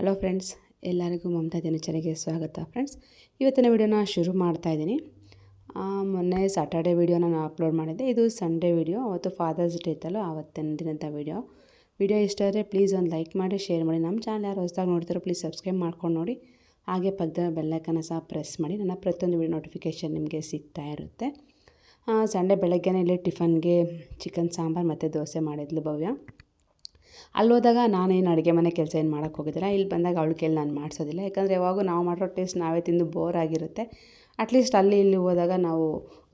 Hello friends, ಎಲ್ಲರಿಗೂ ಮಮತಾ ದಿನಚರಿಗೆ ಸ್ವಾಗತ. Friends, ಇವತ್ತಿನ ವಿಡಿಯೋನ ಶುರು ಮಾಡ್ತಾಯಿದ್ದೀನಿ. ಮೊನ್ನೆ ಸಾಟರ್ಡೆ ವಿಡಿಯೋ ನಾನು ಅಪ್ಲೋಡ್ ಮಾಡಿದ್ದೆ. ಇದು ಸಂಡೇ ವಿಡಿಯೋ. ಅವತ್ತು ಫಾದರ್ಸ್ ಡೇ ಇತ್ತಲ್ಲ, ಆವತ್ತಿನ ದಿನದ ವಿಡಿಯೋ ಇಷ್ಟ ಆದರೆ ಪ್ಲೀಸ್ ಒಂದು ಲೈಕ್ ಮಾಡಿ, ಶೇರ್ ಮಾಡಿ. ನಮ್ಮ ಚಾನಲ್ ಯಾರು ಹೊಸದಾಗಿ ನೋಡ್ತಾರೋ ಪ್ಲೀಸ್ ಸಬ್ಸ್ಕ್ರೈಬ್ ಮಾಡ್ಕೊಂಡು ನೋಡಿ. ಹಾಗೆ ಪಕ್ಕದ ಬೆಲ್ಲೈಕನ್ನ ಸಹ ಪ್ರೆಸ್ ಮಾಡಿ. ನನ್ನ ಪ್ರತಿಯೊಂದು ವಿಡಿಯೋ ನೋಟಿಫಿಕೇಷನ್ ನಿಮಗೆ ಸಿಗ್ತಾ ಇರುತ್ತೆ. ಸಂಡೇ ಬೆಳಗ್ಗೆನೇ ಇಲ್ಲಿ ಟಿಫನ್ಗೆ ಚಿಕನ್ ಸಾಂಬಾರು ಮತ್ತು ದೋಸೆ ಮಾಡಿದ್ಲು ಭವ್ಯ. ಅಲ್ಲಿ ಹೋದಾಗ ನಾನೇನು ಅಡುಗೆ ಮನೆ ಕೆಲಸ ಏನು ಮಾಡೋಕ್ಕೆ ಹೋಗೋದಿಲ್ಲ. ಇಲ್ಲಿ ಬಂದಾಗ ಅವಳ ಕೈಲಿ ನಾನು ಮಾಡಿಸೋದಿಲ್ಲ. ಯಾಕಂದರೆ ಯಾವಾಗೂ ನಾವು ಮಾಡೋ ಟೇಸ್ಟ್ ನಾವೇ ತಿಂದು ಬೋರ್ ಆಗಿರುತ್ತೆ. ಅಟ್ಲೀಸ್ಟ್ ಅಲ್ಲಿ ಇಲ್ಲಿ ಹೋದಾಗ ನಾವು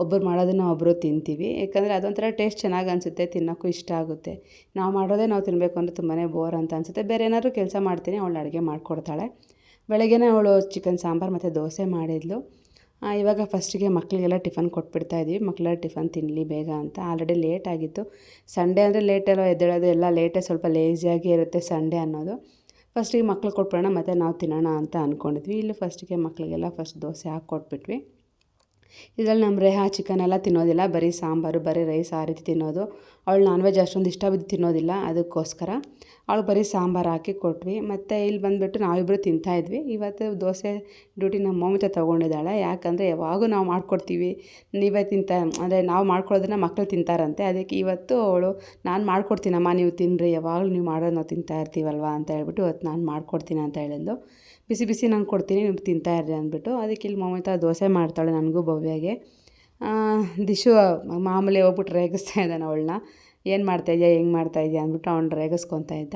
ಒಬ್ಬರು ಮಾಡೋದನ್ನು ಒಬ್ಬರು ತಿಂತೀವಿ. ಯಾಕಂದರೆ ಅದೊಂಥರ ಟೇಸ್ಟ್ ಚೆನ್ನಾಗಿ ಅನಿಸುತ್ತೆ, ತಿನ್ನೋಕ್ಕೂ ಇಷ್ಟ ಆಗುತ್ತೆ. ನಾವು ಮಾಡೋದೇ ನಾವು ತಿನ್ನಬೇಕು ಅಂದರೆ ತುಂಬಾ ಬೋರ್ ಅಂತ ಅನಿಸುತ್ತೆ. ಬೇರೆ ಏನಾದರೂ ಕೆಲಸ ಮಾಡ್ತೀನಿ, ಅವಳು ಅಡುಗೆ ಮಾಡಿಕೊಡ್ತಾಳೆ. ಬೆಳಗ್ಗೆನೇ ಅವಳು ಚಿಕನ್ ಸಾಂಬಾರು ಮತ್ತು ದೋಸೆ ಮಾಡಿದ್ಲು. ಇವಾಗ ಫಸ್ಟಿಗೆ ಮಕ್ಕಳಿಗೆಲ್ಲ ಟಿಫನ್ ಕೊಟ್ಬಿಡ್ತಾಯಿದ್ವಿ. ಮಕ್ಕಳ ಟಿಫನ್ ತಿನ್ನಲಿ ಬೇಗ ಅಂತ. ಆಲ್ರೆಡಿ ಲೇಟ್ ಆಗಿತ್ತು. ಸಂಡೇ ಅಂದರೆ ಲೇಟೆಲ್ಲ ಎದ್ದೇಳೋದು, ಎಲ್ಲ ಲೇಟೇ, ಸ್ವಲ್ಪ ಲೇಸಿಯಾಗಿ ಇರುತ್ತೆ ಸಂಡೇ ಅನ್ನೋದು. ಫಸ್ಟಿಗೆ ಮಕ್ಳಿಗೆ ಕೊಟ್ಬಿಡೋಣ ಮತ್ತು ನಾವು ತಿನ್ನೋಣ ಅಂತ ಅಂದ್ಕೊಂಡಿದ್ವಿ. ಇಲ್ಲಿ ಫಸ್ಟಿಗೆ ಮಕ್ಕಳಿಗೆಲ್ಲ ಫಸ್ಟ್ ದೋಸೆ ಹಾಕ್ಕೊಟ್ಬಿಟ್ವಿ. ಇದರಲ್ಲಿ ನಮ್ಮ ರೇಹಾ ಚಿಕನ್ ಎಲ್ಲ ತಿನ್ನೋದಿಲ್ಲ, ಬರೀ ಸಾಂಬಾರು, ಬರೀ ರೈಸ್ ಆ ರೀತಿ ತಿನ್ನೋದು. ಅವಳು ನಾನ್ ವೆಜ್ ಅಷ್ಟೊಂದು ಇಷ್ಟ ಬಿದ್ದು ತಿನ್ನೋದಿಲ್ಲ. ಅದಕ್ಕೋಸ್ಕರ ಅವಳು ಬರೀ ಸಾಂಬಾರು ಹಾಕಿ ಕೊಟ್ವಿ. ಮತ್ತು ಇಲ್ಲಿ ಬಂದುಬಿಟ್ಟು ನಾವಿಬ್ಬರು ತಿಂತಾಯಿದ್ವಿ. ಇವತ್ತು ದೋಸೆ ಡ್ಯೂಟಿ ನಮ್ಮ ಮೌಮಿತ ತೊಗೊಂಡಿದ್ದಾಳೆ. ಯಾಕಂದರೆ ಯಾವಾಗೂ ನಾವು ಮಾಡ್ಕೊಡ್ತೀವಿ, ನೀವೇ ಅಂದರೆ ನಾವು ಮಾಡ್ಕೊಳ್ಳೋದನ್ನ ಮಕ್ಕಳು ತಿಂತಾರಂತೆ. ಅದಕ್ಕೆ ಇವತ್ತು ಅವಳು ನಾನು ಮಾಡ್ಕೊಡ್ತೀನಮ್ಮ, ನೀವು ತಿನ್ನಿರಿ, ಯಾವಾಗಲೂ ನೀವು ಮಾಡೋದು ನಾವು ತಿಂತಾ ಇರ್ತೀವಲ್ವ ಅಂತ ಹೇಳ್ಬಿಟ್ಟು ಇವತ್ತು ನಾನು ಮಾಡ್ಕೊಡ್ತೀನಿ ಅಂತ ಹೇಳಿದ್ಲು. ಬಿಸಿ ಬಿಸಿ ನಾನು ಕೊಡ್ತೀನಿ, ನೀವು ತಿಂತಾಯಿರ್ರಿ ಅಂದ್ಬಿಟ್ಟು. ಅದಕ್ಕೆ ಇಲ್ಲಿ ಮೌಮಿತ ದೋಸೆ ಮಾಡ್ತಾಳೆ ನನಗೂ ಭವ್ಯಗೆ. ದಿಶು ಮಾಮೂಲಿ ಹೋಗ್ಬಿಟ್ಟು ರೇಗಿಸ್ತಾ ಇದ್ದಾನೆ ಅವಳನ್ನ. ಏನು ಮಾಡ್ತಾಯಿದ್ಯಾ, ಹೆಂಗೆ ಮಾಡ್ತಾಯಿದ್ಯಾ ಅಂದ್ಬಿಟ್ಟು ಅವ್ನು ರೇಗಿಸ್ಕೊತಾ ಇದ್ದ.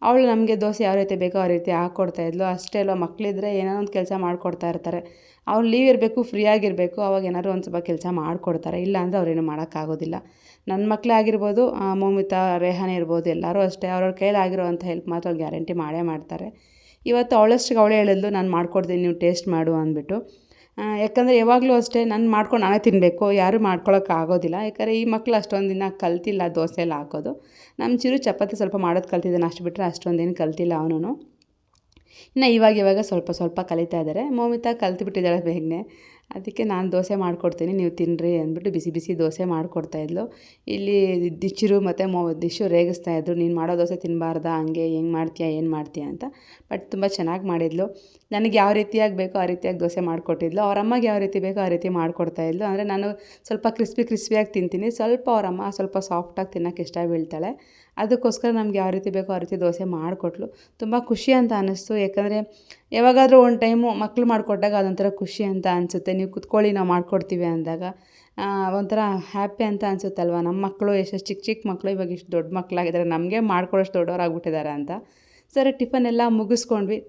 ಅವಳು ನಮಗೆ ದೋಸೆ ಯಾವ ರೀತಿ ಬೇಕೋ ಆ ರೀತಿ ಹಾಕ್ಕೊಡ್ತಾಯಿದ್ಲು. ಅಷ್ಟೇ ಅಲ್ವ, ಮಕ್ಕಳಿದ್ರೆ ಏನೋ ಒಂದು ಕೆಲಸ ಮಾಡಿಕೊಡ್ತಾ ಇರ್ತಾರೆ. ಅವ್ರು ಲೀವ್ ಇರಬೇಕು, ಫ್ರೀ ಆಗಿರಬೇಕು, ಅವಾಗ ಏನಾದ್ರು ಒಂದು ಸ್ವಲ್ಪ ಕೆಲಸ ಮಾಡಿಕೊಡ್ತಾರೆ. ಇಲ್ಲ ಅಂದರೆ ಅವ್ರೇನು ಮಾಡೋಕ್ಕಾಗೋದಿಲ್ಲ. ನನ್ನ ಮಕ್ಕಳೇ ಆಗಿರ್ಬೋದು, ಮೌಮಿತ, ರೇಹಾನೇ ಇರ್ಬೋದು, ಎಲ್ಲರೂ ಅಷ್ಟೇ. ಅವ್ರವ್ರ ಕೈಲಾಗಿರೋ ಅಂಥ ಹೆಲ್ಪ್ ಮಾತ್ರ ಗ್ಯಾರಂಟಿ ಮಾಡೇ ಮಾಡ್ತಾರೆ. ಇವತ್ತು ಅವಳಷ್ಟಿಗೆ ಅವಳೇ ಹೇಳಿದ್ಲು, ನಾನು ಮಾಡ್ಕೊಡ್ತೀನಿ, ನೀವು ಟೇಸ್ಟ್ ಮಾಡು ಅಂದ್ಬಿಟ್ಟು. ಯಾಕಂದರೆ ಯಾವಾಗಲೂ ಅಷ್ಟೇ ನಾನು ಮಾಡ್ಕೊಂಡು ನಾನೇ ತಿನ್ನಬೇಕು, ಯಾರೂ ಮಾಡ್ಕೊಳಕ್ಕಾಗೋದಿಲ್ಲ. ಯಾಕಂದರೆ ಈ ಮಕ್ಕಳು ಅಷ್ಟೊಂದು ದಿನ ಕಲ್ತಿಲ್ಲ ದೋಸೆ ಎಲ್ಲ ಹಾಕೋದು. ನಮ್ಮ ಚಿರು ಚಪಾತಿ ಸ್ವಲ್ಪ ಮಾಡೋದು ಕಲ್ತಿದ್ದಾನೆ, ಅಷ್ಟು ಬಿಟ್ಟರೆ ಅಷ್ಟೊಂದೇನು ಕಲ್ತಿಲ್ಲ ಅವನು. ಇನ್ನು ಇವಾಗ ಸ್ವಲ್ಪ ಸ್ವಲ್ಪ ಕಲಿತಾ ಇದ್ದಾರೆ. ಮೌಮಿತ ಕಲ್ತ್ಬಿಟ್ಟಿದ್ದಾಳೆ ಬೇಗನೆ. ಅದಕ್ಕೆ ನಾನು ದೋಸೆ ಮಾಡಿಕೊಡ್ತೀನಿ, ನೀವು ತಿನ್ನಿರಿ ಅಂದ್ಬಿಟ್ಟು ಬಿಸಿ ಬಿಸಿ ದೋಸೆ ಮಾಡಿಕೊಡ್ತಾಯಿದ್ಲು. ಇಲ್ಲಿ ದಿಶು ಮತ್ತು ದಿಶು ರೇಗಿಸ್ತಾಯಿದ್ರು, ನೀನು ಮಾಡೋ ದೋಸೆ ತಿನ್ನಬಾರ್ದಾ, ಹಂಗೆ ಹೆಂಗೆ ಮಾಡ್ತೀಯಾ, ಏನು ಮಾಡ್ತೀಯಾ ಅಂತ. ಬಟ್ ತುಂಬ ಚೆನ್ನಾಗಿ ಮಾಡಿದ್ಲು. ನನಗೆ ಯಾವ ರೀತಿಯಾಗಿ ಬೇಕೋ ಆ ರೀತಿಯಾಗಿ ದೋಸೆ ಮಾಡಿಕೊಟ್ಟಿದ್ಲು. ಅವ್ರ ಅಮ್ಮಗೆ ಯಾವ ರೀತಿ ಬೇಕೋ ಆ ರೀತಿ ಮಾಡಿಕೊಡ್ತಾಯಿದ್ಲು. ಅಂದರೆ ನಾನು ಸ್ವಲ್ಪ ಕ್ರಿಸ್ಪಿಯಾಗಿ ತಿಂತೀನಿ, ಸ್ವಲ್ಪ ಅವರಮ್ಮ ಸ್ವಲ್ಪ ಸಾಫ್ಟಾಗಿ ತಿನ್ನೋಕ್ಕೆ ಇಷ್ಟ ಬೀಳ್ತಾಳೆ. ಅದಕ್ಕೋಸ್ಕರ ನಮ್ಗೆ ಯಾವ ರೀತಿ ಬೇಕೋ ಆ ರೀತಿ ದೋಸೆ ಮಾಡಿಕೊಟ್ಲು. ತುಂಬ ಖುಷಿ ಅಂತ ಅನ್ನಿಸ್ತು. ಯಾಕಂದರೆ ಯಾವಾಗಾದರೂ ಒಂದು ಟೈಮು ಮಕ್ಕಳು ಮಾಡಿಕೊಟ್ಟಾಗ ಅದೊಂಥರ ಖುಷಿ ಅಂತ ಅನಿಸುತ್ತೆ. ನೀವು ಕುತ್ಕೊಳ್ಳಿ, ನಾವು ಮಾಡಿಕೊಡ್ತೀವಿ ಅಂದಾಗ ಒಂಥರ ಹ್ಯಾಪಿ ಅಂತ ಅನಿಸುತ್ತಲ್ವ. ನಮ್ಮ ಮಕ್ಕಳು ಎಷ್ಟೆಷ್ಟು ಚಿಕ್ಕ ಮಕ್ಕಳು ಇವಾಗ ಇಷ್ಟು ದೊಡ್ಡ ಮಕ್ಕಳಾಗಿದ್ದಾರೆ, ನಮಗೆ ಮಾಡ್ಕೊಡೋಷ್ಟು ದೊಡ್ಡವರಾಗ್ಬಿಟ್ಟಿದ್ದಾರೆ ಅಂತ. ಸರಿ, ಟಿಫನೆಲ್ಲ ಮುಗಿಸ್ಕೊಂಡ್ವಿ.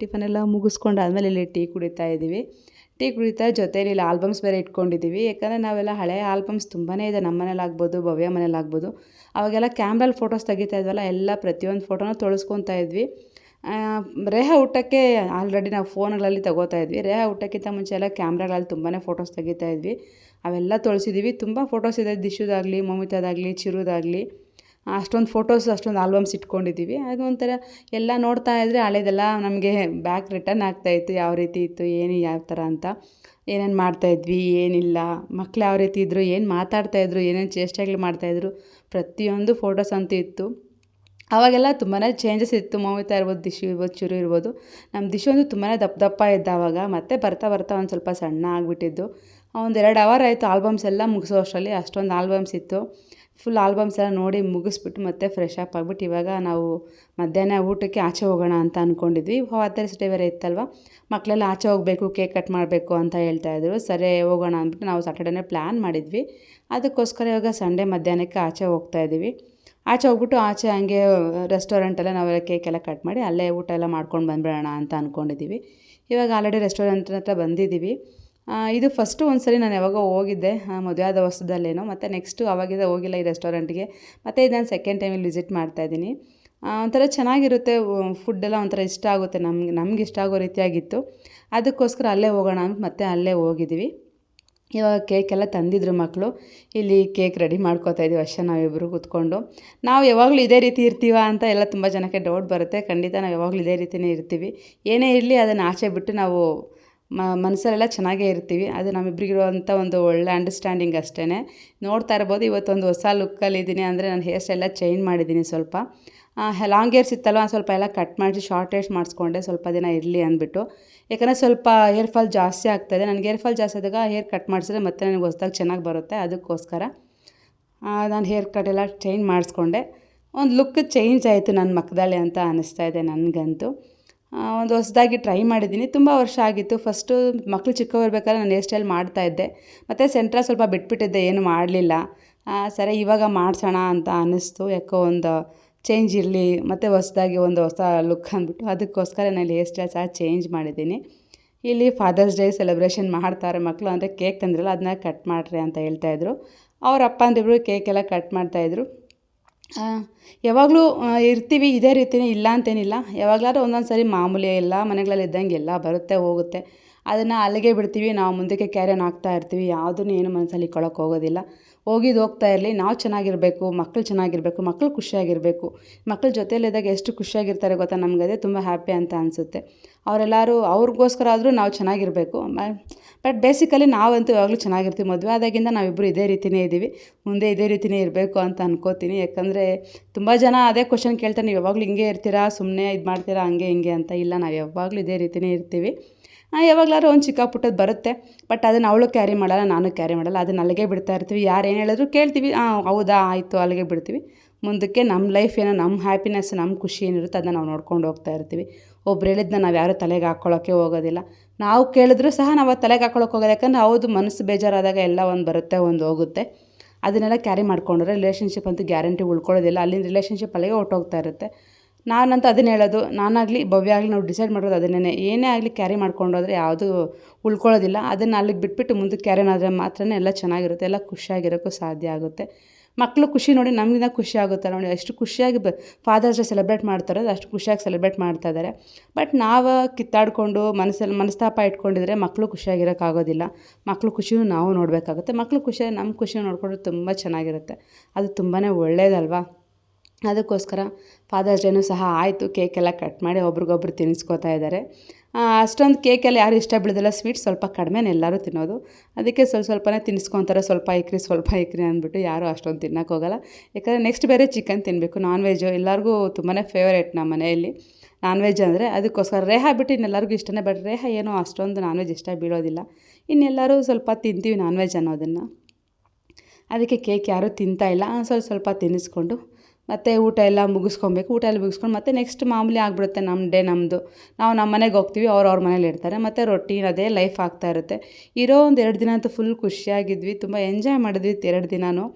ಮುಗಿಸ್ಕೊಂಡಾದ್ಮೇಲೆ ಇಲ್ಲಿ ಟೀ ಕುಡಿತಾ ಇದ್ದೀವಿ. ಟೀ ಕುಡಿತಾ ಜೊತೆಯಲ್ಲಿ ಇಲ್ಲಿ ಆಲ್ಬಮ್ಸ್ ಬೇರೆ ಇಟ್ಕೊಂಡಿದ್ದೀವಿ. ಯಾಕಂದರೆ ನಾವೆಲ್ಲ ಹಳೆಯ ಆಲ್ಬಮ್ಸ್ ತುಂಬಾ ಇದೆ, ನಮ್ಮ ಮನೇಲಾಗ್ಬೋದು, ಭವ್ಯ ಮನೇಲಾಗ್ಬೋದು. ಅವಾಗೆಲ್ಲ ಕ್ಯಾಮ್ರಲ್ಲಿ ಫೋಟೋಸ್ ತೆಗಿತಾ ಇದ್ವಲ್ಲ, ಎಲ್ಲ ಪ್ರತಿಯೊಂದು ಫೋಟೋನ ತೊಳಸ್ಕೊತಾ ಇದ್ವಿ. ರೇಹಾ ಊಟಕ್ಕೆ ಆಲ್ರೆಡಿ ನಾವು ಫೋನ್ಗಳಲ್ಲಿ ತಗೋತಾ ಇದ್ವಿ. ರೇಹಾ ಊಟಕ್ಕಿಂತ ಮುಂಚೆ ಎಲ್ಲ ಕ್ಯಾಮ್ರಾಗಳಲ್ಲಿ ತುಂಬಾ ಫೋಟೋಸ್ ತೆಗಿತಾ ಇದ್ವಿ. ಅವೆಲ್ಲ ತೊಳಸಿದ್ದೀವಿ. ತುಂಬ ಫೋಟೋಸ್ ಇದೆ, ದಿಶುದಾಗಲಿ, ಮೌಮಿತಾದಾಗಲಿ, ಚಿರುದಾಗಲಿ. ಅಷ್ಟೊಂದು ಫೋಟೋಸ್, ಅಷ್ಟೊಂದು ಆಲ್ಬಮ್ಸ್ ಇಟ್ಕೊಂಡಿದ್ದೀವಿ. ಅದು ಒಂಥರ ಎಲ್ಲ ನೋಡ್ತಾ ಇದ್ದರೆ ಹಳೇದೆಲ್ಲ ನಮಗೆ ಬ್ಯಾಕ್ ರಿಟರ್ನ್ ಆಗ್ತಾಯಿತ್ತು. ಯಾವ ರೀತಿ ಇತ್ತು, ಏನು ಯಾವ ಥರ ಅಂತ, ಏನೇನು ಮಾಡ್ತಾಯಿದ್ವಿ, ಏನಿಲ್ಲ, ಮಕ್ಳು ಯಾವ ರೀತಿ ಇದ್ದರು, ಏನು ಮಾತಾಡ್ತಾಯಿದ್ರು, ಏನೇನು ಚೇಷ್ಟೆಗಳು ಮಾಡ್ತಾಯಿದ್ರು, ಪ್ರತಿಯೊಂದು ಫೋಟೋಸ್ ಅಂತೂ ಇತ್ತು. ಆವಾಗೆಲ್ಲ ತುಂಬಾ ಚೇಂಜಸ್ ಇತ್ತು. ಮೌಮಿತಾ ಇರ್ಬೋದು, ದಿಶು ಇರ್ಬೋದು, ಚಿರು ಇರ್ಬೋದು. ನಮ್ಮ ದಿಶು ಒಂದು ತುಂಬಾ ದಪ್ಪ ಇದ್ದ ಆವಾಗ. ಮತ್ತೆ ಬರ್ತಾ ಒಂದು ಸ್ವಲ್ಪ ಸಣ್ಣ ಆಗಿಬಿಟ್ಟಿದ್ದು. ಒಂದು 2 ಅವರ್ ಆಯಿತು ಆಲ್ಬಮ್ಸ್ ಎಲ್ಲ ಮುಗಿಸೋ ಅಷ್ಟರಲ್ಲಿ. ಅಷ್ಟೊಂದು ಆಲ್ಬಮ್ಸ್ ಇತ್ತು. ಫುಲ್ ಆಲ್ಬಮ್ಸ್ ಎಲ್ಲ ನೋಡಿ ಮುಗಿಸ್ಬಿಟ್ಟು ಮತ್ತೆ ಫ್ರೆಶ್ ಅಪ್ ಆಗಿಬಿಟ್ಟು ಇವಾಗ ನಾವು ಮಧ್ಯಾಹ್ನ ಊಟಕ್ಕೆ ಆಚೆ ಹೋಗೋಣ ಅಂತ ಅಂದ್ಕೊಂಡಿದ್ವಿ. ಫಾದರ್ಸ್ ಡೇ ಬೇರೆ ಇತ್ತಲ್ವ, ಮಕ್ಕಳೆಲ್ಲ ಆಚೆ ಹೋಗಬೇಕು, ಕೇಕ್ ಕಟ್ ಮಾಡಬೇಕು ಅಂತ ಹೇಳ್ತಾಯಿದ್ರು. ಸರಿ ಹೋಗೋಣ ಅಂದ್ಬಿಟ್ಟು ನಾವು ಸಾಟರ್ಡೇನೇ ಪ್ಲ್ಯಾನ್ ಮಾಡಿದ್ವಿ. ಅದಕ್ಕೋಸ್ಕರ ಇವಾಗ ಸಂಡೇ ಮಧ್ಯಾಹ್ನಕ್ಕೆ ಆಚೆ ಹೋಗ್ತಾಯಿದ್ದೀವಿ. ಆಚೆ ಹೋಗ್ಬಿಟ್ಟು ಆಚೆ ಹಂಗೆ ರೆಸ್ಟೋರೆಂಟಲ್ಲೇ ನಾವೆಲ್ಲ ಕೇಕೆಲ್ಲ ಕಟ್ ಮಾಡಿ ಅಲ್ಲೇ ಊಟ ಎಲ್ಲ ಮಾಡ್ಕೊಂಡು ಬಂದುಬಿಡೋಣ ಅಂತ ಅಂದ್ಕೊಂಡಿದ್ದೀವಿ. ಇವಾಗ ಆಲ್ರೆಡಿ ರೆಸ್ಟೋರೆಂಟ್ ಹತ್ರ ಬಂದಿದ್ದೀವಿ. ಇದು ಫಸ್ಟು ಒಂದು ಸರಿ ನಾನು ಯಾವಾಗೋ ಹೋಗಿದ್ದೆ, ಮದುವೆ ಆದ ಹೊಸದಲ್ಲೇನೋ. ಮತ್ತು ನೆಕ್ಸ್ಟು ಆವಾಗಿಂದ ಹೋಗಿಲ್ಲ ಈ ರೆಸ್ಟೋರೆಂಟ್ಗೆ. ಮತ್ತು ಇದು ನಾನು ಸೆಕೆಂಡ್ ಟೈಮ್ ಇಲ್ಲಿ ವಿಸಿಟ್ ಮಾಡ್ತಾಯಿದ್ದೀನಿ. ಒಂಥರ ಚೆನ್ನಾಗಿರುತ್ತೆ, ಫುಡ್ಡೆಲ್ಲ ಒಂಥರ ಇಷ್ಟ ಆಗುತ್ತೆ, ನಮ್ಗೆ ಇಷ್ಟ ಆಗೋ ರೀತಿಯಾಗಿತ್ತು. ಅದಕ್ಕೋಸ್ಕರ ಅಲ್ಲೇ ಹೋಗೋಣ ಅಂತ ಮತ್ತೆ ಅಲ್ಲೇ ಹೋಗಿದ್ದೀವಿ. ಇವಾಗ ಕೇಕೆಲ್ಲ ತಂದಿದ್ರು ಮಕ್ಕಳು. ಇಲ್ಲಿ ಕೇಕ್ ರೆಡಿ ಮಾಡ್ಕೋತಾಯಿದ್ದೀವಿ ಅಷ್ಟೇ ನಾವಿಬ್ಬರು ಕೂತ್ಕೊಂಡು. ನಾವು ಯಾವಾಗಲೂ ಇದೇ ರೀತಿ ಇರ್ತೀವ ಅಂತ ಎಲ್ಲ ತುಂಬ ಜನಕ್ಕೆ ಡೌಟ್ ಬರುತ್ತೆ. ಖಂಡಿತ ನಾವು ಯಾವಾಗಲೂ ಇದೇ ರೀತಿಯೇ ಇರ್ತೀವಿ. ಏನೇ ಇರಲಿ ಅದನ್ನು ಆಚೆ ಬಿಟ್ಟು ನಾವು ಮನಸ್ಸಲ್ಲೆಲ್ಲ ಚೆನ್ನಾಗೇ ಇರ್ತೀವಿ. ಅದು ನಮ್ಮಿಬ್ಬರಿಗಿರುವಂಥ ಒಂದು ಒಳ್ಳೆ ಅಂಡರ್ಸ್ಟ್ಯಾಂಡಿಂಗ್ ಅಷ್ಟೇ. ನೋಡ್ತಾ ಇರ್ಬೋದು, ಇವತ್ತೊಂದು ಹೊಸ ಲುಕ್ಕಲ್ಲಿದ್ದೀನಿ. ಅಂದರೆ ನಾನು ಹೇರ್ ಸ್ಟೈಲೆಲ್ಲ ಚೇಂಜ್ ಮಾಡಿದ್ದೀನಿ ಸ್ವಲ್ಪ. ಲಾಂಗ್ ಹೇರ್ಸ್ ಇತ್ತಲ್ವ ಸ್ವಲ್ಪ ಎಲ್ಲ ಕಟ್ ಮಾಡಿಸಿ ಶಾರ್ಟ್ ಹೇರ್ಸ್ ಮಾಡಿಸ್ಕೊಂಡೆ ಸ್ವಲ್ಪ ದಿನ ಇರಲಿ ಅಂದ್ಬಿಟ್ಟು. ಯಾಕಂದರೆ ಸ್ವಲ್ಪ ಹೇರ್ ಫಾಲ್ ಜಾಸ್ತಿ ಆಗ್ತಾಯಿದೆ. ನನಗೆ ಹೇರ್ ಫಾಲ್ ಜಾಸ್ತಿ ಆದಾಗ ಹೇರ್ ಕಟ್ ಮಾಡಿಸಿದ್ರೆ ಮತ್ತೆ ನನಗೆ ಹೊಸ್ದಾಗಿ ಚೆನ್ನಾಗಿ ಬರುತ್ತೆ. ಅದಕ್ಕೋಸ್ಕರ ನಾನು ಹೇರ್ ಕಟ್ ಎಲ್ಲ ಚೇಂಜ್ ಮಾಡಿಸ್ಕೊಂಡೆ. ಒಂದು ಲುಕ್ ಚೇಂಜ್ ಆಯಿತು ನನ್ನ ಮಖದಲ್ಲಿ ಅಂತ ಅನ್ನಿಸ್ತಾ ಇದೆ ನನಗಂತೂ. ಒಂದು ಹೊಸದಾಗಿ ಟ್ರೈ ಮಾಡಿದ್ದೀನಿ. ತುಂಬ ವರ್ಷ ಆಗಿತ್ತು. ಫಸ್ಟು ಮಕ್ಕಳು ಚಿಕ್ಕವರಿರ್ಬೇಕಾದ್ರೆ ನಾನು ಹೇರ್ ಸ್ಟೈಲ್ ಮಾಡ್ತಾಯಿದ್ದೆ. ಮತ್ತು ಸೆಂಟ್ರ ಸ್ವಲ್ಪ ಬಿಟ್ಬಿಟ್ಟಿದ್ದೆ, ಏನು ಮಾಡಲಿಲ್ಲ. ಸರಿ ಇವಾಗ ಮಾಡಿಸೋಣ ಅಂತ ಅನ್ನಿಸ್ತು. ಯಾಕೋ ಒಂದು ಚೇಂಜ್ ಇರಲಿ ಮತ್ತು ಹೊಸದಾಗಿ ಒಂದು ಹೊಸ ಲುಕ್ ಅಂದ್ಬಿಟ್ಟು ಅದಕ್ಕೋಸ್ಕರ ನಾನು ಹೇರ್ ಸ್ಟೈಲ್ ಸಹ ಚೇಂಜ್ ಮಾಡಿದ್ದೀನಿ. ಇಲ್ಲಿ ಫಾದರ್ಸ್ ಡೇ ಸೆಲೆಬ್ರೇಷನ್ ಮಾಡ್ತಾರೆ ಮಕ್ಕಳು. ಅಂದರೆ ಕೇಕ್ ತಂದ್ರಲ್ಲ ಅದನ್ನ ಕಟ್ ಮಾಡಿರಿ ಅಂತ ಹೇಳ್ತಾಯಿದ್ರು. ಅವ್ರ ಅಪ್ಪ ಅಂದಿಬ್ರು ಕೇಕೆಲ್ಲ ಕಟ್ ಮಾಡ್ತಾಯಿದ್ರು. ಯಾವಾಗಲೂ ಇರ್ತೀವಿ ಇದೇ ರೀತಿಯೇ, ಇಲ್ಲ ಅಂತೇನಿಲ್ಲ. ಯಾವಾಗಲಾದ್ರೂ ಒಂದೊಂದು ಸರಿ ಮಾಮೂಲಿ ಎಲ್ಲ ಮನೆಗಳಲ್ಲಿ ಇದ್ದಂಗೆ ಎಲ್ಲ ಬರುತ್ತೆ ಹೋಗುತ್ತೆ. ಅದನ್ನು ಅಲ್ಲಿಗೆ ಬಿಡ್ತೀವಿ. ನಾವು ಮುಂದಕ್ಕೆ ಕ್ಯಾರಿ ಆನ್ ಆಗ್ತಾ ಇರ್ತೀವಿ. ಯಾವುದನ್ನು ಏನು ಮನಸ್ಸಲ್ಲಿ ಇಟ್ಕೊಳ್ಳೋಕೆ ಹೋಗೋದಿಲ್ಲ. ಹೋಗಿದ್ದು ಹೋಗ್ತಾ ಇರಲಿ. ನಾವು ಚೆನ್ನಾಗಿರಬೇಕು, ಮಕ್ಕಳು ಚೆನ್ನಾಗಿರಬೇಕು, ಮಕ್ಕಳು ಖುಷಿಯಾಗಿರಬೇಕು. ಮಕ್ಕಳ ಜೊತೆಯಲ್ಲಿದ್ದಾಗ ಎಷ್ಟು ಖುಷಿಯಾಗಿರ್ತಾರೆ ಗೊತ್ತಾ, ನಮಗದೇ ತುಂಬ ಹ್ಯಾಪಿ ಅಂತ ಅನಿಸುತ್ತೆ. ಅವರೆಲ್ಲರೂ ಅವ್ರಿಗೋಸ್ಕರ ಆದರೂ ನಾವು ಚೆನ್ನಾಗಿರಬೇಕು. ಬಟ್ ಬೇಸಿಕಲಿ ನಾವಂತೂ ಯಾವಾಗಲೂ ಚೆನ್ನಾಗಿರ್ತೀವಿ. ಮದುವೆ ಆದಾಗಿಂದ ನಾವಿಬ್ಬರು ಇದೇ ರೀತಿಯೇ ಇದ್ದೀವಿ. ಮುಂದೆ ಇದೇ ರೀತಿಯೇ ಇರಬೇಕು ಅಂತ ಅನ್ಕೋತೀನಿ. ಯಾಕಂದರೆ ತುಂಬ ಜನ ಅದೇ ಕ್ವಶನ್ ಕೇಳ್ತಾರೆ, ನೀವು ಯಾವಾಗಲೂ ಹಿಂಗೆ ಇರ್ತೀರಾ, ಸುಮ್ಮನೆ ಇದು ಮಾಡ್ತೀರಾ, ಹಂಗೆ ಹಿಂಗೆ ಅಂತ. ಇಲ್ಲ, ನಾವು ಯಾವಾಗಲೂ ಇದೇ ರೀತಿಯೇ ಇರ್ತೀವಿ. ಯಾವಾಗಲಾದ್ರೂ ಒಂದು ಚಿಕ್ಕ ಪುಟ್ಟದ್ದು ಬರುತ್ತೆ. ಬಟ್ ಅದನ್ನು ಅವಳು ಕ್ಯಾರಿ ಮಾಡಲ್ಲ, ನಾನು ಕ್ಯಾರಿ ಮಾಡಲ್ಲ. ಅದನ್ನು ಅಲ್ಲಿಗೆ ಬಿಡ್ತಾ ಇರ್ತೀವಿ. ಯಾರು ಏನು ಹೇಳಿದ್ರು ಕೇಳ್ತೀವಿ. ಹೌದಾ, ಆಯಿತು, ಅಲ್ಲಿಗೆ ಬಿಡ್ತೀವಿ. ಮುಂದಕ್ಕೆ ನಮ್ಮ ಲೈಫ್ ಏನೋ, ನಮ್ಮ ಹ್ಯಾಪಿನೆಸ್, ನಮ್ಮ ಖುಷಿ ಏನಿರುತ್ತೆ ಅದನ್ನು ನಾವು ನೋಡ್ಕೊಂಡು ಹೋಗ್ತಾ ಇರ್ತೀವಿ. ಒಬ್ರು ಹೇಳಿದ್ದನ್ನ ನಾವು ಯಾರೂ ತಲೆಗೆ ಹಾಕ್ಕೊಳ್ಳೋಕ್ಕೆ ಹೋಗೋದಿಲ್ಲ. ನಾವು ಕೇಳಿದ್ರೂ ಸಹ ನಾವು ಅದು ತಲೆಗೆ ಹಾಕ್ಕೊಳ್ಳೋಕೆ ಹೋಗೋದು. ಯಾಕಂದರೆ ಹೌದು, ಮನಸ್ಸು ಬೇಜಾರಾದಾಗ ಎಲ್ಲ ಒಂದು ಬರುತ್ತೆ, ಒಂದು ಹೋಗುತ್ತೆ. ಅದನ್ನೆಲ್ಲ ಕ್ಯಾರಿ ಮಾಡ್ಕೊಂಡ್ರೆ ರಿಲೇಷನ್ಶಿಪ್ ಅಂತೂ ಗ್ಯಾರಂಟಿ ಉಳ್ಕೊಳ್ಳೋದಿಲ್ಲ. ಅಲ್ಲಿನ ರಿಲೇಷನ್ಶಿಪ್ ಅಲ್ಲಿಗೆ ಹೊರ್ಟೋಗ್ತಾ ಇರುತ್ತೆ. ನಾನಂತೂ ಅದನ್ನು ಹೇಳೋದು. ನಾನಾಗಲಿ ಭವ್ಯ ಆಗಲಿ ನಾವು ಡಿಸೈಡ್ ಮಾಡೋದು ಅದನ್ನೇ. ಏನೇ ಆಗಲಿ ಕ್ಯಾರಿ ಮಾಡ್ಕೊಂಡೋದ್ರೆ ಯಾವುದೂ ಉಳ್ಕೊಳ್ಳೋದಿಲ್ಲ. ಅದನ್ನು ಅಲ್ಲಿಗೆ ಬಿಟ್ಬಿಟ್ಟು ಮುಂದಕ್ಕೆ ಕ್ಯಾರಿ ಆದರೆ ಮಾತ್ರ ಎಲ್ಲ ಚೆನ್ನಾಗಿರುತ್ತೆ, ಎಲ್ಲ ಖುಷಿಯಾಗಿರೋಕ್ಕೂ ಸಾಧ್ಯ ಆಗುತ್ತೆ. ಮಕ್ಕಳು ಖುಷಿ ನೋಡಿ ನಮಗಿಂತ ಖುಷಿ ಆಗುತ್ತೆ. ನೋಡಿ ಎಷ್ಟು ಖುಷಿಯಾಗಿ ಫಾದರ್ಸ್ ಡೇ ಸೆಲೆಬ್ರೇಟ್ ಮಾಡ್ತಾರೆ, ಅಷ್ಟು ಖುಷಿಯಾಗಿ ಸೆಲೆಬ್ರೇಟ್ ಮಾಡ್ತಾ ಇದ್ದಾರೆ. ಬಟ್ ನಾವು ಕಿತ್ತಾಡಿಕೊಂಡು ಮನಸ್ತಾಪ ಇಟ್ಕೊಂಡಿದ್ರೆ ಮಕ್ಕಳು ಖುಷಿಯಾಗಿರೋಕ್ಕಾಗೋದಿಲ್ಲ. ಮಕ್ಕಳು ಖುಷಿನೂ ನಾವು ನೋಡಬೇಕಾಗುತ್ತೆ. ಮಕ್ಕಳು ಖುಷಿಯಾಗಿ ನಮ್ಮ ಖುಷಿನ ನೋಡಿಕೊಂಡ್ರೆ ತುಂಬ ಚೆನ್ನಾಗಿರುತ್ತೆ. ಅದು ತುಂಬಾ ಒಳ್ಳೆಯದಲ್ವಾ. ಅದಕ್ಕೋಸ್ಕರ ಫಾದರ್ಸ್ ಡೇನೂ ಸಹ ಆಯಿತು. ಕೇಕೆಲ್ಲ ಕಟ್ ಮಾಡಿ ಒಬ್ರಿಗೊಬ್ರು ತಿನ್ನಿಸ್ಕೋತಾ ಇದ್ದಾರೆ. ಅಷ್ಟೊಂದು ಕೇಕೆಲ್ಲ ಯಾರು ಇಷ್ಟ ಬೀಳೋದಿಲ್ಲ. ಸ್ವೀಟ್ ಸ್ವಲ್ಪ ಕಡಿಮೆನೇ ಎಲ್ಲರೂ ತಿನ್ನೋದು. ಅದಕ್ಕೆ ಸ್ವಲ್ಪನೇ ತಿನ್ನಿಸ್ಕೊತಾರೆ. ಸ್ವಲ್ಪ ಇಕ್ರಿ ಅಂದ್ಬಿಟ್ಟು ಯಾರೂ ಅಷ್ಟೊಂದು ತಿನ್ನೋಕೆ ಹೋಗಲ್ಲ. ಯಾಕಂದರೆ ನೆಕ್ಸ್ಟ್ ಬೇರೆ ಚಿಕನ್ ತಿನ್ನಬೇಕು. ನಾನ್ ವೆಜ್ಜು ಎಲ್ಲರಿಗೂ ತುಂಬಾ ಫೇವರೇಟ್ ನಮ್ಮ ಮನೆಯಲ್ಲಿ ನಾನ್ ವೆಜ್ ಅಂದರೆ. ಅದಕ್ಕೋಸ್ಕರ ರೇಹಾ ಬಿಟ್ಟು ಇನ್ನೆಲ್ಲರಿಗೂ ಇಷ್ಟನೇ. ಬಟ್ ರೇಹಾ ಏನೋ ಅಷ್ಟೊಂದು ನಾನ್ ವೆಜ್ ಇಷ್ಟ ಬೀಳೋದಿಲ್ಲ. ಇನ್ನೆಲ್ಲರೂ ಸ್ವಲ್ಪ ತಿಂತೀವಿ ನಾನ್ ವೆಜ್ ಅನ್ನೋದನ್ನು. ಅದಕ್ಕೆ ಕೇಕ್ ಯಾರೂ ತಿಂತಾಯಿಲ್ಲ. ಸ್ವಲ್ಪ ತಿನ್ನಿಸ್ಕೊಂಡು ಮತ್ತು ಊಟ ಎಲ್ಲ ಮುಗಿಸ್ಕೊಬೇಕು. ಊಟ ಎಲ್ಲ ಮುಗಿಸ್ಕೊಂಡು ಮತ್ತೆ ನೆಕ್ಸ್ಟ್ ಮಾಮೂಲಿ ಆಗಿಬಿಡುತ್ತೆ ನಮ್ಮ ಡೇ ನಮ್ಮದು. ನಾವು ನಮ್ಮ ಮನೆಗೆ ಹೋಗ್ತೀವಿ, ಅವ್ರ ಮನೇಲಿ ಇರ್ತಾರೆ. ಮತ್ತು ರೊಟೀನ್ ಅದೇ ಲೈಫ್ ಆಗ್ತಾ ಇರುತ್ತೆ. ಇರೋ ಒಂದು 2 ದಿನ ಅಂತೂ ಫುಲ್ ಖುಷಿಯಾಗಿದ್ವಿ. ತುಂಬ ಎಂಜಾಯ್ ಮಾಡಿದ್ವಿ 2 ದಿನವೂ.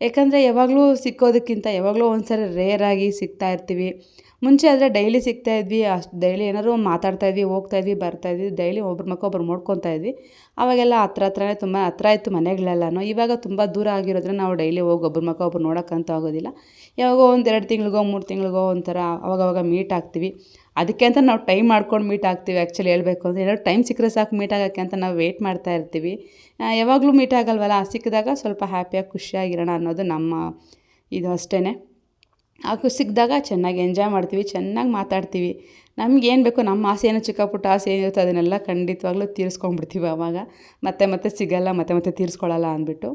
ಯಾಕಂದರೆ ಯಾವಾಗಲೂ ಸಿಕ್ಕೋದಕ್ಕಿಂತ ಯಾವಾಗಲೂ ಒಂದು ಸರಿ ರೇರಾಗಿ ಸಿಗ್ತಾ ಇರ್ತೀವಿ. ಮುಂಚೆ ಆದರೆ ಡೈಲಿ ಸಿಗ್ತಾಯಿದ್ವಿ. ಅಷ್ಟು ಡೈಲಿ ಏನಾದ್ರು ಮಾತಾಡ್ತಾಯಿದ್ವಿ, ಹೋಗ್ತಾಯಿದ್ವಿ, ಬರ್ತಾಯಿದ್ವಿ. ಡೈಲಿ ಒಬ್ರ ಮುಖ ಒಬ್ರು ನೋಡ್ಕೊತಾ ಇದ್ವಿ. ಅವಾಗೆಲ್ಲ ಹತ್ರನೇ ತುಂಬ ಹತ್ರ ಇತ್ತು ಮನೆಗಳೆಲ್ಲನೂ. ಇವಾಗ ತುಂಬ ದೂರ ಆಗಿರೋದ್ರಿಂದ ನಾವು ಡೈಲಿ ಹೋಗಿ ಒಬ್ರ ಮುಖ ಒಬ್ರು ನೋಡೋಕ್ಕಂತೂ ಆಗೋದಿಲ್ಲ. ಯಾವಾಗೋ ಒಂದು 2 ತಿಂಗಳಿಗೋ 3 ತಿಂಗಳಿಗೋ ಒಂಥರ ಅವಾಗವಾಗ ಮೀಟ್ ಆಗ್ತೀವಿ. ಅದಕ್ಕೆ ಅಂತ ನಾವು ಟೈಮ್ ಮಾಡ್ಕೊಂಡು ಮೀಟ್ ಆಗ್ತೀವಿ. ಆ್ಯಕ್ಚುಲಿ ಹೇಳಬೇಕು ಅಂದರೆ ಏನಾದ್ರು ಟೈಮ್ ಸಿಕ್ಕರೆ ಸಾಕು ಮೀಟ್ ಆಗೋಕ್ಕೆ ಅಂತ ನಾವು ವೆಯ್ಟ್ ಮಾಡ್ತಾ ಇರ್ತೀವಿ. ಯಾವಾಗಲೂ ಮೀಟ್ ಆಗಲ್ವಲ್ಲ, ಸಿಕ್ಕಿದಾಗ ಸ್ವಲ್ಪ ಹ್ಯಾಪಿಯಾಗಿ ಖುಷಿಯಾಗಿರೋಣ ಅನ್ನೋದು ನಮ್ಮ ಇದು ಅಷ್ಟೇ. ಸಿಕ್ಕಿದಾಗ ಚೆನ್ನಾಗಿ ಎಂಜಾಯ್ ಮಾಡ್ತೀವಿ, ಚೆನ್ನಾಗಿ ಮಾತಾಡ್ತೀವಿ. ನಮಗೇನು ಬೇಕೋ ನಮ್ಮ ಆಸೆ ಏನೋ ಚಿಕ್ಕ ಪುಟ್ಟ ಆಸೆ ಏನಿರುತ್ತೋ ಅದನ್ನೆಲ್ಲ ಖಂಡಿತವಾಗ್ಲೂ ತೀರಿಸ್ಕೊಂಡ್ಬಿಡ್ತೀವಿ ಆವಾಗ. ಮತ್ತೆ ಸಿಗಲ್ಲ, ಮತ್ತೆ ತೀರಿಸ್ಕೊಳ್ಳಲ್ಲ ಅಂದ್ಬಿಟ್ಟು.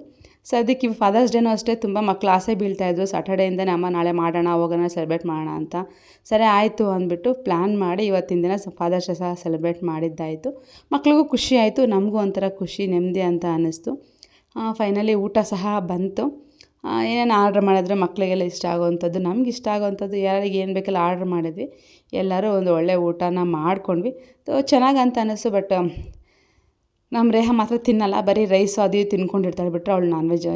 ಅದಕ್ಕೆ ಫಾದರ್ಸ್ ಡೇನೂ ಅಷ್ಟೇ ತುಂಬ ಮಕ್ಕಳು ಆಸೆ ಬೀಳ್ತಾಯಿದ್ರು. ಸ್ಯಾಟರ್ಡೇಯಿಂದನೇ ಅಮ್ಮ ನಾಳೆ ಮಾಡೋಣ, ಹೋಗೋಣ, ಸೆಲೆಬ್ರೇಟ್ ಮಾಡೋಣ ಅಂತ. ಸರಿ ಆಯಿತು ಅಂದ್ಬಿಟ್ಟು ಪ್ಲ್ಯಾನ್ ಮಾಡಿ ಇವತ್ತಿನ ದಿನ ಫಾದರ್ಸ್ ಡೇ ಸಹ ಸೆಲೆಬ್ರೇಟ್ ಮಾಡಿದ್ದಾಯಿತು. ಮಕ್ಳಿಗೂ ಖುಷಿ ಆಯಿತು, ನಮಗೂ ಒಂಥರ ಖುಷಿ, ನೆಮ್ಮದಿ ಅಂತ ಅನ್ನಿಸ್ತು. ಫೈನಲಿ ಊಟ ಸಹ ಬಂತು. ಏನೇನು ಆರ್ಡ್ರ್ ಮಾಡಿದ್ರೆ ಮಕ್ಕಳಿಗೆಲ್ಲ ಇಷ್ಟ ಆಗೋವಂಥದ್ದು, ನಮ್ಗೆ ಇಷ್ಟ ಆಗೋವಂಥದ್ದು, ಯಾರಿಗೆ ಏನು ಬೇಕೆಲ್ಲ ಆರ್ಡ್ರ್ ಮಾಡಿದ್ವಿ. ಎಲ್ಲರೂ ಒಂದು ಒಳ್ಳೆ ಊಟನ ಮಾಡ್ಕೊಂಡ್ವಿ. ಚೆನ್ನಾಗಿ ಅಂತ ಅನ್ನಿಸ್ತು. ಬಟ್ ನಮ್ಮ ರೇಹಾ ಮಾತ್ರ ತಿನ್ನಲ್ಲ, ಬರೀ ರೈಸು ಅದು ತಿನ್ಕೊಂಡಿರ್ತಾಳೆ. ಬಿಟ್ಟರೆ ಅವಳು ನಾನ್ ವೆಜ್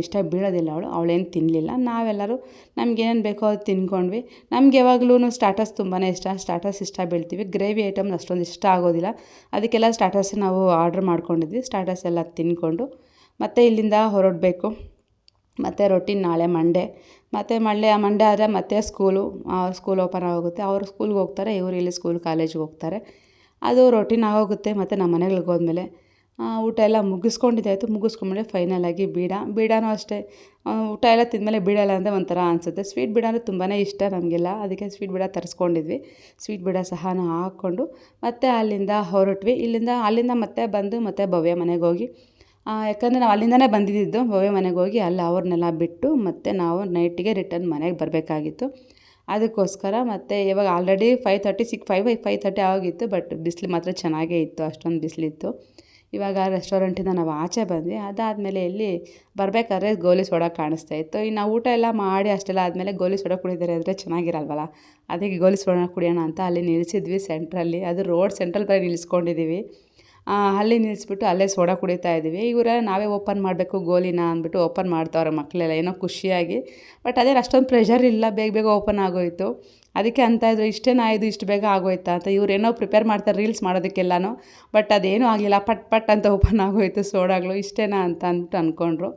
ಇಷ್ಟ ಬೀಳೋದಿಲ್ಲ. ಅವಳೇನು ತಿನ್ನಲಿಲ್ಲ. ನಾವೆಲ್ಲರೂ ನಮಗೇನೇನು ಬೇಕೋ ಅದು ತಿನ್ಕೊಂಡ್ವಿ. ನಮ್ಗೆ ಯಾವಾಗ್ಲೂ ಸ್ಟಾರ್ಟರ್ಸ್ ತುಂಬಾ ಸ್ಟಾರ್ಟರ್ಸ್ ಇಷ್ಟ ಬೀಳ್ತೀವಿ. ಗ್ರೇವಿ ಐಟಮ್ ಅಷ್ಟೊಂದು ಇಷ್ಟ ಆಗೋದಿಲ್ಲ. ಅದಕ್ಕೆಲ್ಲ ಸ್ಟಾರ್ಟರ್ಸ್ ನಾವು ಆರ್ಡ್ರ್ ಮಾಡ್ಕೊಂಡಿದ್ವಿ. ಸ್ಟಾರ್ಟರ್ಸ್ ಎಲ್ಲ ತಿನ್ಕೊಂಡು ಮತ್ತೆ ಇಲ್ಲಿಂದ ಹೊರಡಬೇಕು. ಮತ್ತು ರೊಟೀನ್ ನಾಳೆ ಮಂಡೇ. ಮತ್ತು ಮಂಡೇ ಆದರೆ ಮತ್ತೆ ಸ್ಕೂಲ್ ಓಪನ್ ಆಗೋಗುತ್ತೆ. ಅವರು ಸ್ಕೂಲ್ಗೆ ಹೋಗ್ತಾರೆ, ಇವರು ಇಲ್ಲಿ ಕಾಲೇಜಿಗೆ ಹೋಗ್ತಾರೆ. ಅದು ರೊಟೀನ್ ಆಗೋಗುತ್ತೆ. ಮತ್ತು ನಮ್ಮ ಮನೆಗಳಿಗೆ ಹೋದ್ಮೇಲೆ ಊಟ ಎಲ್ಲ ಮುಗಿಸ್ಕೊಂಡಿದ್ದಾಯಿತು. ಮುಗಿಸ್ಕೊಂಡ್ಮೇಲೆ ಫೈನಲಾಗಿ ಬೀಡಾನೂ ಅಷ್ಟೇ. ಊಟ ಎಲ್ಲ ತಿಂದಮೇಲೆ ಬೀಡಲ್ಲ ಅಂದರೆ ಒಂಥರ ಅನಿಸುತ್ತೆ. ಸ್ವೀಟ್ ಬೀಡ ಅಂದರೆ ತುಂಬಾ ಇಷ್ಟ ನಮಗೆಲ್ಲ. ಅದಕ್ಕೆ ಸ್ವೀಟ್ ಬೀಡ ತರಿಸ್ಕೊಂಡಿದ್ವಿ. ಸ್ವೀಟ್ ಬೀಡ ಸಹ ಹಾಕ್ಕೊಂಡು ಮತ್ತೆ ಅಲ್ಲಿಂದ ಹೊರಟ್ವಿ. ಅಲ್ಲಿಂದ ಮತ್ತೆ ಬಂದು ಮತ್ತೆ ಭವ್ಯ ಮನೆಗೆ ಹೋಗಿ, ಯಾಕಂದರೆ ನಾವು ಅಲ್ಲಿಂದನೇ ಬಂದಿದ್ದು. ಭವ್ಯ ಮನೆಗೆ ಹೋಗಿ ಅಲ್ಲಿ ಅವ್ರನ್ನೆಲ್ಲ ಬಿಟ್ಟು ಮತ್ತೆ ನಾವು ನೈಟಿಗೆ ರಿಟರ್ನ್ ಮನೆಗೆ ಬರಬೇಕಾಗಿತ್ತು. ಅದಕ್ಕೋಸ್ಕರ ಮತ್ತು ಇವಾಗ ಆಲ್ರೆಡಿ 5:30 ಆಗಿತ್ತು. ಬಟ್ ಬಿಸಿಲು ಮಾತ್ರ ಚೆನ್ನಾಗೇ ಇತ್ತು, ಅಷ್ಟೊಂದು ಬಿಸಿಲಿತ್ತು. ಇವಾಗ ರೆಸ್ಟೋರೆಂಟಿಂದ ನಾವು ಆಚೆ ಬಂದ್ವಿ. ಅದಾದಮೇಲೆ ಇಲ್ಲಿ ಬರಬೇಕಾದ್ರೆ ಗೋಲಿ ಸೋಡಾ ಕಾಣಿಸ್ತಾ ಇತ್ತು. ಇನ್ನು ಊಟ ಎಲ್ಲ ಮಾಡಿ ಅಷ್ಟೆಲ್ಲ ಆದಮೇಲೆ ಗೋಲಿ ಸೋಡಾ ಕುಡಿದರೆ ಅಂದರೆ ಚೆನ್ನಾಗಿರಲ್ವಲ್ಲ, ಅದಕ್ಕೆ ಗೋಲಿ ಸೋಡಾ ಕುಡಿಯೋಣ ಅಂತ ಅಲ್ಲಿ ನಿಲ್ಲಿಸಿದ್ವಿ ಸೆಂಟ್ರಲ್ಲಿ. ಅದು ರೋಡ್ ಸೆಂಟ್ರಲ್ ಬರೀ ನಿಲ್ಲಿಸ್ಕೊಂಡಿದ್ದೀವಿ. ಅಲ್ಲಿ ನಿಲ್ಲಿಸ್ಬಿಟ್ಟು ಅಲ್ಲೇ ಸೋಡಾ ಕುಡಿತಾ ಇದ್ದೀವಿ. ಇವರ ನಾವೇ ಓಪನ್ ಮಾಡಬೇಕು ಗೋಲಿನ ಅಂದ್ಬಿಟ್ಟು ಓಪನ್ ಮಾಡ್ತಾವ್ರೆ ಮಕ್ಕಳೆಲ್ಲ ಏನೋ ಖುಷಿಯಾಗಿ. ಬಟ್ ಅದೇನು ಅಷ್ಟೊಂದು ಪ್ರೆಷರ್ ಇಲ್ಲ, ಬೇಗ ಬೇಗ ಓಪನ್ ಆಗೋಯಿತು. ಅದಕ್ಕೆ ಅಂತಾಯಿದ್ರು ಇಷ್ಟೇನಾ ಇದು ಇಷ್ಟು ಬೇಗ ಆಗೋಯ್ತಾ ಅಂತ. ಇವರೇನೋ ಪ್ರಿಪೇರ್ ಮಾಡ್ತಾರೆ ರೀಲ್ಸ್ ಮಾಡೋದಕ್ಕೆಲ್ಲನೂ. ಬಟ್ ಅದೇನೂ ಆಗಲಿಲ್ಲ, ಪಟ್ ಪಟ್ ಅಂತ ಓಪನ್ ಆಗೋಯಿತು ಸೋಡಾಗಳು. ಇಷ್ಟೇನಾ ಅಂತ ಅಂದ್ಬಿಟ್ಟು ಅಂದ್ಕೊಂಡ್ರು.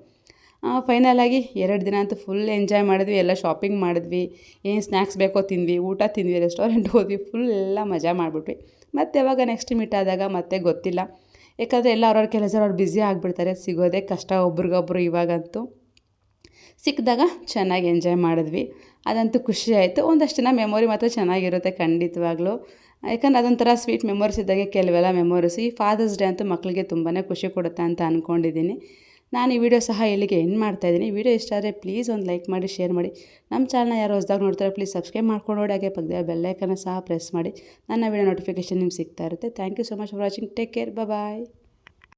ಫೈನಲಾಗಿ 2 ದಿನ ಅಂತೂ ಫುಲ್ ಎಂಜಾಯ್ ಮಾಡಿದ್ವಿ. ಎಲ್ಲ ಶಾಪಿಂಗ್ ಮಾಡಿದ್ವಿ, ಏನು ಸ್ನ್ಯಾಕ್ಸ್ ಬೇಕೋ ತಿಂದ್ವಿ, ಊಟ ತಿಂದ್ವಿ, ರೆಸ್ಟೋರೆಂಟ್ಗೆ ಹೋದ್ವಿ, ಫುಲ್ ಎಲ್ಲ ಮಜಾ ಮಾಡಿಬಿಟ್ವಿ. ಮತ್ತು ಯಾವಾಗ ನೆಕ್ಸ್ಟ್ ಮೀಟ್ ಆದಾಗ ಮತ್ತೆ ಗೊತ್ತಿಲ್ಲ. ಯಾಕಂದರೆ ಎಲ್ಲ ಅವ್ರವ್ರ ಕೆಲಸದವ್ರು ಅವ್ರು ಬ್ಯುಸಿ ಆಗಿಬಿಡ್ತಾರೆ, ಸಿಗೋದೇ ಕಷ್ಟ ಒಬ್ರಿಗೊಬ್ರು. ಇವಾಗಂತೂ ಸಿಕ್ಕಿದಾಗ ಚೆನ್ನಾಗಿ ಎಂಜಾಯ್ ಮಾಡಿದ್ವಿ. ಅದಂತೂ ಖುಷಿ ಆಯಿತು. ಒಂದಷ್ಟು ದಿನ ಮೆಮೊರಿ ಮಾತ್ರ ಚೆನ್ನಾಗಿರುತ್ತೆ ಖಂಡಿತವಾಗ್ಲೂ. ಯಾಕಂದ್ರೆ ಅದೊಂಥರ ಸ್ವೀಟ್ ಮೆಮೊರೀಸ್ ಇದ್ದಾಗೆ ಕೆಲವೆಲ್ಲ ಮೆಮೊರೀಸ್. ಈ ಫಾದರ್ಸ್ ಡೇ ಅಂತೂ ಮಕ್ಕಳಿಗೆ ತುಂಬಾ ಖುಷಿ ಕೊಡುತ್ತೆ ಅಂತ ಅಂದ್ಕೊಂಡಿದ್ದೀನಿ. ನಾನು ಈ ವಿಡಿಯೋ ಸಹ ಇಲ್ಲಿಗೆ ಎಂಡ್ ಮಾಡ್ತಾಯಿದ್ದೀನಿ. ವಿಡಿಯೋ ಇಷ್ಟ ಆದರೆ ಪ್ಲೀಸ್ ಒಂದು ಲೈಕ್ ಮಾಡಿ, ಶೇರ್ ಮಾಡಿ. ನಮ್ಮ ಚಾನಲ್ನ ಯಾರು ಹೊಸದಾಗಿ ನೋಡ್ತಾರೆ ಪ್ಲೀಸ್ ಸಬ್ಸ್ಕ್ರೈಬ್ ಮಾಡ್ಕೊಂಡು ನೋಡಿ. ಹಾಗೆ ಪಕ್ಕದ ಬೆಲ್ಲೈಕನ್ನ ಸಹ ಪ್ರೆಸ್ ಮಾಡಿ. ನನ್ನ ವಿಡಿಯೋ ನೋಟಿಫಿಕೇಷನ್ ನಿಮ್ಗೆ ಸಿಗ್ತಾ ಇರುತ್ತೆ. Thank you so much for watching. Take care, bye.